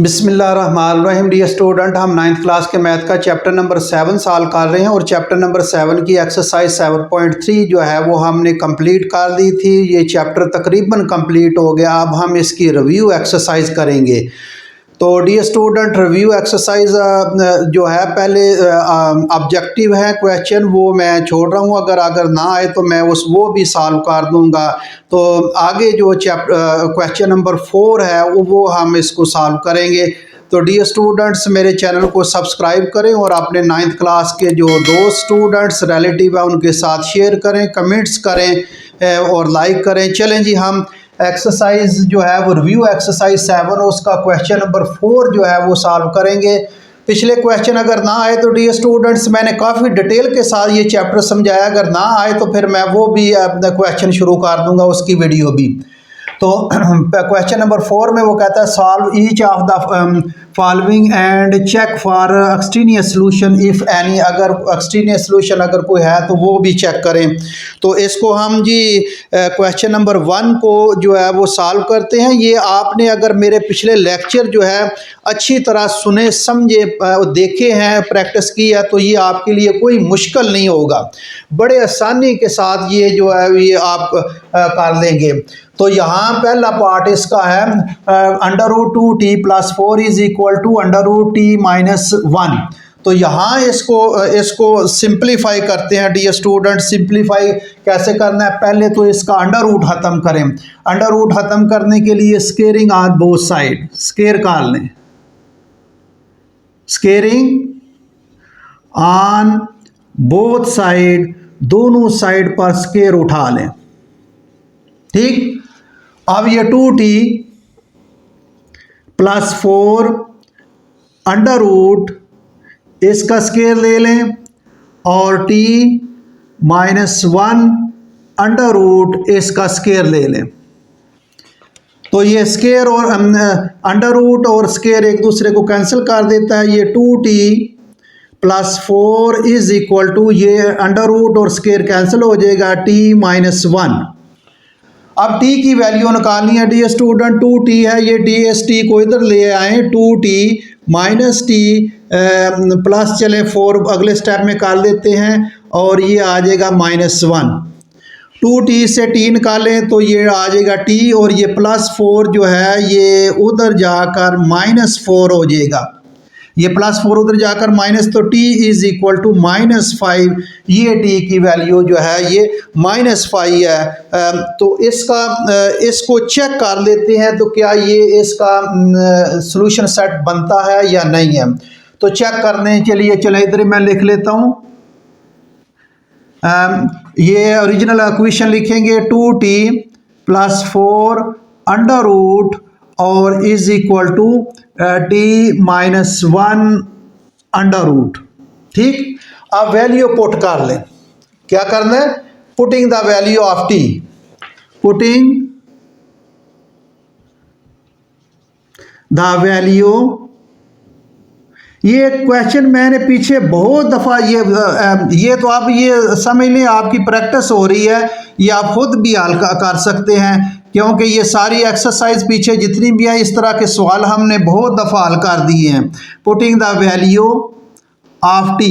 बिस्मिल्लाहिर्रहमानिर्रहीम। Dear student, हम 9th class के मैथ का चैप्टर नंबर 7 सॉल्व कर रहे हैं और चैप्टर नंबर 7 की एक्सरसाइज 7.3 जो है वो हमने कंप्लीट कर दी थी। ये चैप्टर तकरीबन कंप्लीट हो गया। अब हम इसकी रिव्यू एक्सरसाइज करेंगे। तो डियर स्टूडेंट, रिव्यू एक्सरसाइज जो है पहले ऑब्जेक्टिव है क्वेश्चन, वो मैं छोड़ रहा हूँ। अगर ना आए तो मैं वो भी सॉल्व कर दूंगा। तो आगे जो क्वेश्चन नंबर 4 है वो हम इसको सॉल्व करेंगे। तो डियर स्टूडेंट्स, मेरे चैनल को सब्सक्राइब करें और अपने 9th क्लास के जो दोस्त स्टूडेंट्स रिलेटिव है उनके साथ शेयर करें, कमेंट्स करें और लाइक करें। चलें जी, हम एक्सरसाइज जो है वो रिव्यू एक्सरसाइज 7 उसका क्वेश्चन नंबर 4 जो है वो सॉल्व करेंगे। पिछले क्वेश्चन अगर ना आए तो डियर स्टूडेंट्स मैंने काफ़ी डिटेल के साथ ये चैप्टर समझाया। अगर ना आए तो फिर मैं वो भी क्वेश्चन शुरू कर दूंगा, उसकी वीडियो भी। तो क्वेश्चन नंबर 4 में वो कहता है solve each of the following and check for extraneous solution if any. अगर एक्सट्रेनियस सोल्यूशन अगर कोई है तो वो भी चेक करें। तो इसको हम जी क्वेश्चन नंबर 1 को जो है वो सॉल्व करते हैं। ये आपने अगर मेरे पिछले लेक्चर जो है अच्छी तरह सुने समझे देखे हैं, प्रैक्टिस की है, तो ये आपके लिए कोई मुश्किल नहीं होगा। बड़े आसानी के साथ ये जो है ये आप कर लेंगे। तो यहाँ पहला पार्ट इसका है √2t + 4 = √t - 1। तो यहाँ इसको सिंप्लीफाई करते हैं डियर स्टूडेंट। सिंप्लीफाई कैसे करना है, पहले तो इसका अंडर रूट ख़त्म करें। अंडर रूट ख़त्म करने के लिए squaring on both side, square कर लें। स्केयरिंग ऑन बोथ साइड, दोनों साइड पर स्केयर उठा लें। ठीक, अब ये 2t + 4 अंडर रूट इसका स्केयर ले लें और t - 1 अंडर रूट इसका स्केयर ले लें। तो ये स्केयर और अंडर रूट और स्केयर एक दूसरे को कैंसिल कर देता है। ये 2t + 4 = ये अंडर रूट और स्केयर कैंसिल हो जाएगा, t - 1। अब t की वैल्यू निकालनी है डियर स्टूडेंट। 2t है, ये ds t को इधर ले आए। 2t - t प्लस चले 4 अगले स्टेप में कर लेते हैं और ये आ जाएगा -1। 2t से t निकालें तो ये आ जाएगा t और ये +4 जो है ये उधर जाकर -4 हो जाएगा। ये +4 उधर जाकर माइनस, तो t = -5। ये t की वैल्यू जो है ये -5 है। तो इसको चेक कर लेते हैं तो क्या ये इसका सॉल्यूशन सेट बनता है या नहीं है। तो चेक करने के लिए चले इधर मैं लिख लेता हूँ। ये ओरिजिनल इक्वेशन लिखेंगे 2t + 4 अंडर रूट और t - 1 अंडर रूट। ठीक, अब वैल्यू पुट कर लें। क्या करना है, putting the value of t, putting the value. ये क्वेश्चन मैंने पीछे बहुत दफ़ा ये तो आप ये समझ लें आपकी प्रैक्टिस हो रही है, ये आप खुद भी हल कर सकते हैं क्योंकि ये सारी एक्सरसाइज पीछे जितनी भी है इस तरह के सवाल हमने बहुत दफ़ा हल कर दिए हैं। Putting the value of t,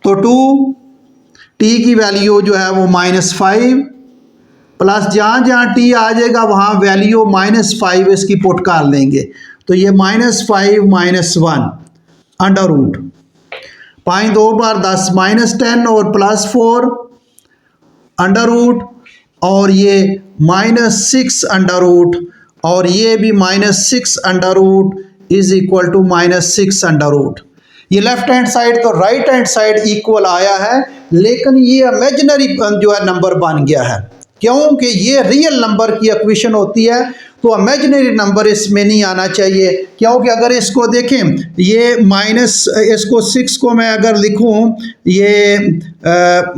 तो 2t की वैल्यू जो है वो -5 प्लस जहाँ जहाँ t आ जाएगा वहाँ वैल्यू -5 इसकी पुट कर लेंगे। तो ये -5 - 1 अंडर रूट, 5 2 बार 10 -10 और +4 अंडर रूट और ये -6 अंडर रूट और ये भी -6 अंडर रूट = -6 अंडर रूट। ये लेफ्ट हैंड साइड तो राइट हैंड साइड इक्वल आया है, लेकिन ये इमेजिनरी जो है नंबर बन गया है क्योंकि ये रियल नंबर की इक्वेशन होती है। तो इमेजिनरी नंबर इसमें नहीं आना चाहिए क्योंकि अगर इसको देखें ये इसको 6 को मैं अगर लिखूं ये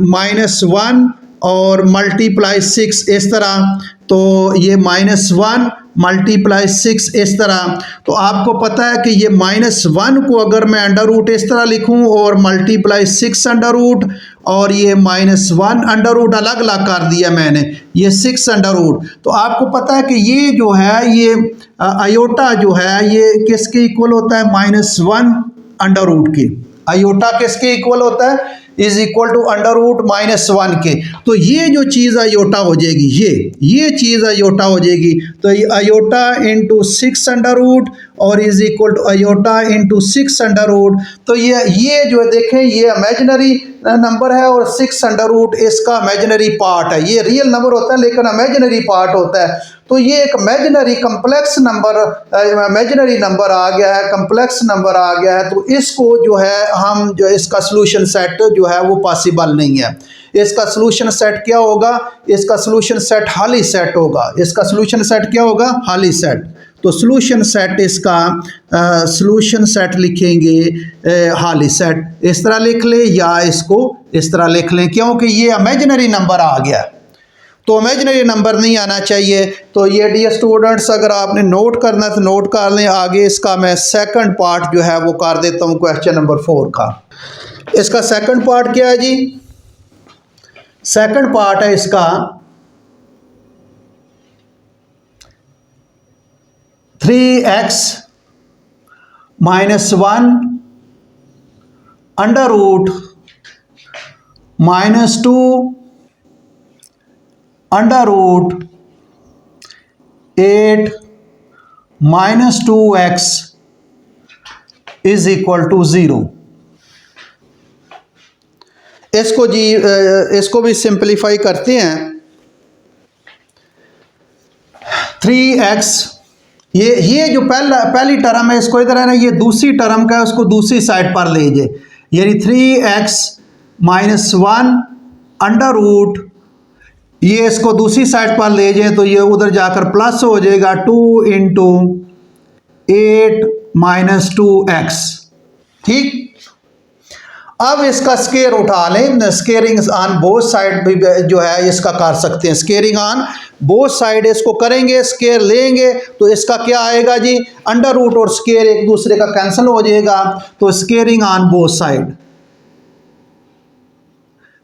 -1 और मल्टीप्लाई 6 इस तरह, तो ये -1 मल्टीप्लाई 6 इस तरह। तो आपको पता है कि ये -1 को अगर मैं अंडर रूट इस तरह लिखूं और मल्टीप्लाई 6 अंडर रूट, और ये -1 अंडर रूट अलग अलग कर दिया मैंने, ये 6 अंडर रूट। तो आपको पता है कि ये जो है ये आयोटा जो है ये किसके इक्वल होता है, -1 अंडर रूट के। आयोटा किसके इक्वल होता है, is equal to under root -1 के। तो ये जो चीज़ आयोटा हो जाएगी, ये चीज़ आयोटा हो जाएगी, तो ये आयोटा इंटू 6 अंडर रूट और is equal to iota into 6 under root. तो ये जो देखें ये इमेजिनरी नंबर है और 6 अंडर रूट इसका इमेजिनरी पार्ट है। ये रियल नंबर होता है लेकिन इमेजिनरी पार्ट होता है। तो ये एक imaginary complex number, imaginary number आ गया है, कम्प्लेक्स नंबर आ गया है। तो इसको जो है हम जो इसका सॉल्यूशन सेट जो है वो पॉसिबल नहीं है। इसका सॉल्यूशन सेट क्या होगा, इसका सॉल्यूशन सेट हाली सेट होगा। इसका सॉल्यूशन सेट क्या होगा, हाली सेट। तो सॉल्यूशन सेट इसका सॉल्यूशन सेट लिखेंगे हाली सेट, इस तरह लिख लें या इसको इस तरह लिख लें, क्योंकि ये इमेजिनरी नंबर आ गया। तो इमेजिनरी नंबर नहीं आना चाहिए। तो ये डियर स्टूडेंट्स अगर आपने नोट करना है तो नोट कर लें। आगे इसका मैं सेकंड पार्ट जो है वो कर देता हूँ क्वेश्चन नंबर 4 का। इसका सेकंड पार्ट क्या है जी, सेकंड पार्ट है इसका 3x -1 under root -2 under root 8 -2x is equal to 0। इसको जी इसको भी सिंपलीफाई करते हैं। 3x ये जो पहली टर्म है इसको इधर है ना, ये दूसरी टर्म का है, उसको दूसरी साइड पर ले लीजिए। यानी 3x -1 अंडर रूट, ये इसको दूसरी साइड पर ले जाए तो ये उधर जाकर प्लस हो जाएगा 2 इंटू 8 -2x। ठीक, अब इसका स्केयर उठा लें। स्केयरिंग ऑन बोथ साइड भी जो है इसका कर सकते हैं। स्केयरिंग ऑन बोथ साइड इसको करेंगे, स्केयर लेंगे तो इसका क्या आएगा जी, अंडर रूट और स्केयर एक दूसरे का कैंसिल हो जाएगा। तो squaring on both side,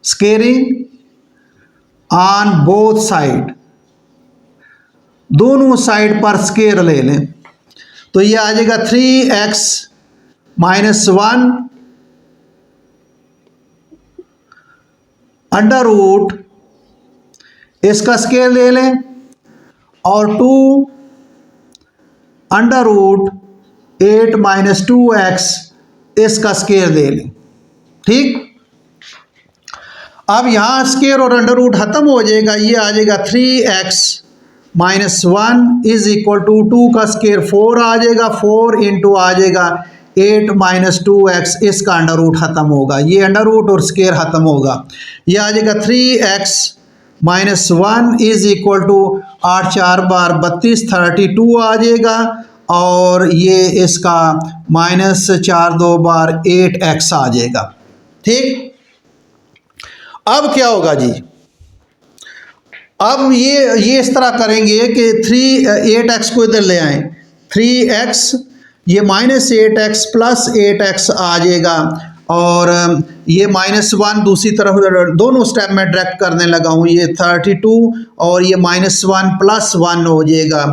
squaring on both side, दोनों साइड पर स्केयर ले लें तो ये आ जाएगा 3x -1 अंडर रूट, इसका स्केयर ले लें, और 2 अंडर रूट 8 -2x इसका स्केयर ले लें। ठीक, अब यहाँ स्केयर और अंडर रूट खत्म हो जाएगा, ये आ जाएगा 3x -1 इज इक्वल टू 2 का स्केयर 4 आ जाएगा, 4 इंटू आ जाएगा 8 -2x, इसका अंडर रूट खत्म होगा, ये अंडर रूट और स्केयर खत्म होगा। ये आ जाएगा 3x -1 इज इक्वल टू 8 4 बार 32 32 आ जाएगा, और ये इसका -4 2 बार 8x आ जाएगा। ठीक, अब क्या होगा जी, अब ये इस तरह करेंगे कि 8x को इधर ले आएं, 3x ये -8x प्लस 8x आ जाएगा, और ये -1 दूसरी तरफ दोनों स्टेप में डायरेक्ट करने लगा हूँ, ये 32 और ये -1 प्लस 1 हो जाएगा,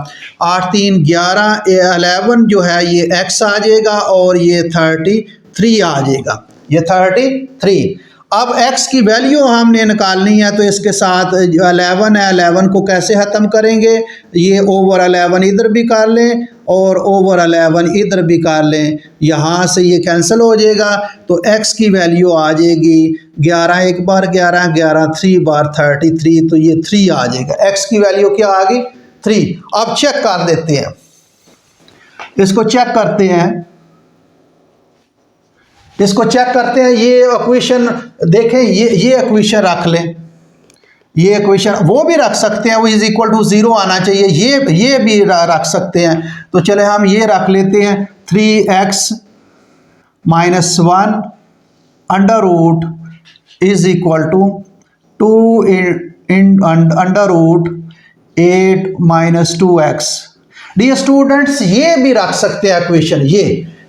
8 3 11 11 जो है ये x आ जाएगा, और ये 33 आ जाएगा, ये 33। अब x की वैल्यू हमने निकालनी है, तो इसके साथ 11 है, 11 को कैसे ख़त्म करेंगे, ये ओवर 11 इधर भी कर लें और ओवर 11 इधर भी कर लें, यहाँ से ये कैंसिल हो जाएगा, तो x की वैल्यू आ जाएगी 11 एक बार 11 11 3 बार 33, तो ये 3 आ जाएगा। x की वैल्यू क्या आ गई, 3। अब चेक कर देते हैं, इसको चेक करते हैं, इसको चेक करते हैं। ये इक्वेशन देखें, ये इक्वेशन रख लें, ये इक्वेशन वो भी रख सकते हैं, वो इज इक्वल टू 0 आना चाहिए, ये भी रख सकते हैं। तो चले हम ये रख लेते हैं, 3x -1 under root is equal to 2 in under root 8 minus 2x। Dear students ये भी रख सकते हैं इक्वेशन,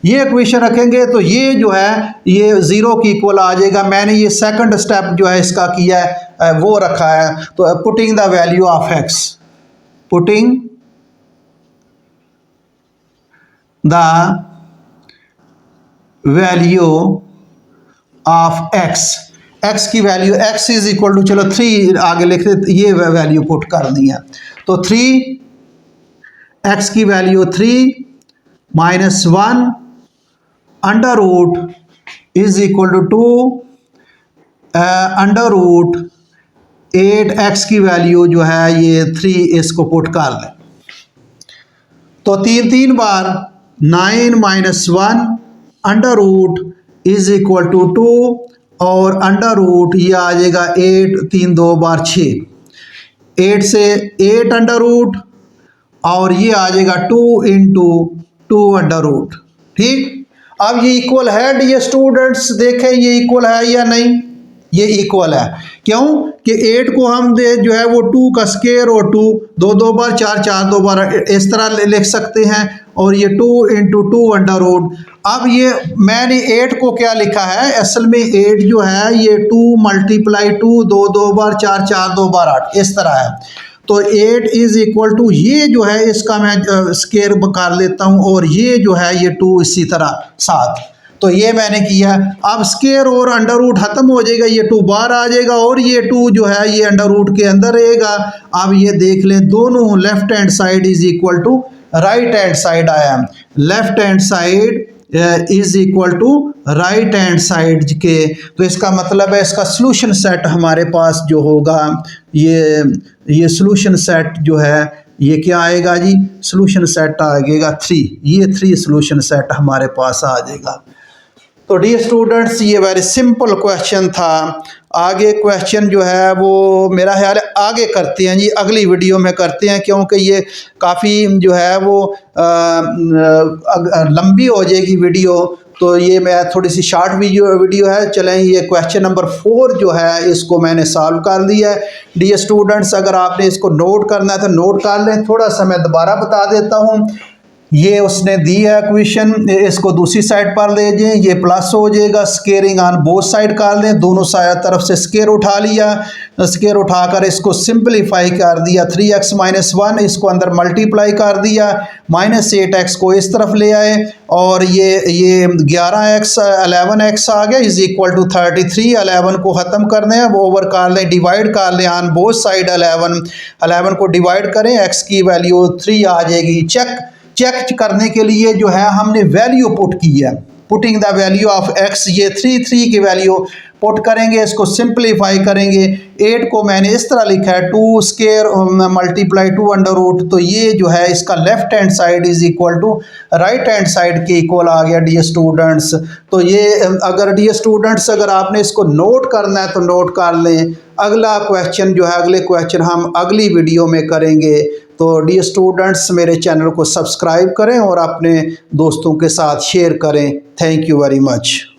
ये इक्वेशन रखेंगे तो ये जो है ये 0 की इक्वल आ जाएगा। मैंने ये सेकंड स्टेप जो है इसका किया है वो रखा है। तो putting the value of x, putting the value of x की value x is equal to, चलो 3 आगे लिख दे, ये वैल्यू पुट कर दी है। तो 3x की value 3 minus 1 under root is equal to 2 under root 8x की वैल्यू जो है ये 3, इसको पुट कर लें। तो 3 बार 9 minus 1 under root is equal to 2 और अंडर रूट ये आ जाएगा 8, 3 2 बार 6, 8 से 8 अंडर रूट और ये आ जाएगा 2 इंटू 2 अंडर रूट। ठीक, अब ये इक्वल है डियर स्टूडेंट्स, देखें ये इक्वल है या नहीं, ये इक्वल है। क्यों कि 8 को हम दे जो है वो 2 का स्केयर और 2 2 बार 4 4 2 बार इस तरह लिख सकते हैं और ये 2 इंटू 2 अंडर रूट। अब ये मैंने 8 को क्या लिखा है, असल में 8 जो है ये 2 मल्टीप्लाई 2 2 बार 4 4 2 बार 8 इस तरह है। तो 8 इज इक्वल टू ये जो है इसका मैं स्केयर कर लेता हूँ और ये जो है ये 2 इसी तरह 7। तो ये मैंने किया। अब स्केयर और अंडर रूट खत्म हो जाएगा, ये 2 बाहर आ जाएगा और ये 2 जो है ये अंडर रूट के अंदर रहेगा। अब ये देख लें दोनों left hand side is equal to right hand side आया, left hand side is equal to right hand side के। तो इसका मतलब है इसका सॉल्यूशन सेट हमारे पास जो होगा ये सॉल्यूशन सेट जो है ये क्या आएगा जी, सॉल्यूशन सेट आएगा 3, ये 3 सॉल्यूशन सेट हमारे पास आ जाएगा। तो डियर स्टूडेंट्स ये वेरी सिंपल क्वेश्चन था। आगे क्वेश्चन जो है वो मेरा ख्याल है आगे करते हैं जी, अगली वीडियो में करते हैं, क्योंकि ये काफ़ी जो है वो लंबी हो जाएगी वीडियो। तो ये मैं थोड़ी सी शार्ट वीडियो है। चलें ये क्वेश्चन नंबर 4 जो है इसको मैंने सॉल्व कर दिया है। डियर स्टूडेंट्स अगर आपने इसको नोट करना है तो नोट कर लें, थोड़ा सा मैं दोबारा बता देता हूँ। ये उसने दी है इक्वेशन, इसको दूसरी साइड पर ले जाएं, ये प्लस हो जाएगा, स्केयरिंग ऑन बोथ साइड कर लें, दोनों तरफ से स्केयर उठा लिया, स्केयर उठाकर इसको सिंपलीफाई कर दिया, 3x माइनस 1 इसको अंदर मल्टीप्लाई कर दिया, माइनस 8x को इस तरफ ले आए और ये 11x 11x आ गया इज इक्वल टू 33। 11 को ख़त्म करने हैं, वो ओवर कर लें, डिवाइड कर लें ऑन बोथ साइड 11 को डिवाइड करें, x की वैल्यू 3 आ जाएगी। चेक करने के लिए जो है हमने वैल्यू पुट की है, putting the value of x, ये 3 की वैल्यू पुट करेंगे, इसको सिंपलीफाई करेंगे। 8 को मैंने इस तरह लिखा है 2 स्केयर मल्टीप्लाई 2 अंडर रूट, तो ये जो है इसका left hand side is equal to right hand side के इक्वल आ गया डियर स्टूडेंट्स। तो ये अगर डियर स्टूडेंट्स अगर आपने इसको नोट करना है तो नोट कर लें। अगला क्वेश्चन जो है अगले क्वेश्चन हम अगली वीडियो में करेंगे। तो डियर स्टूडेंट्स मेरे चैनल को सब्सक्राइब करें और अपने दोस्तों के साथ शेयर करें। Thank you very much.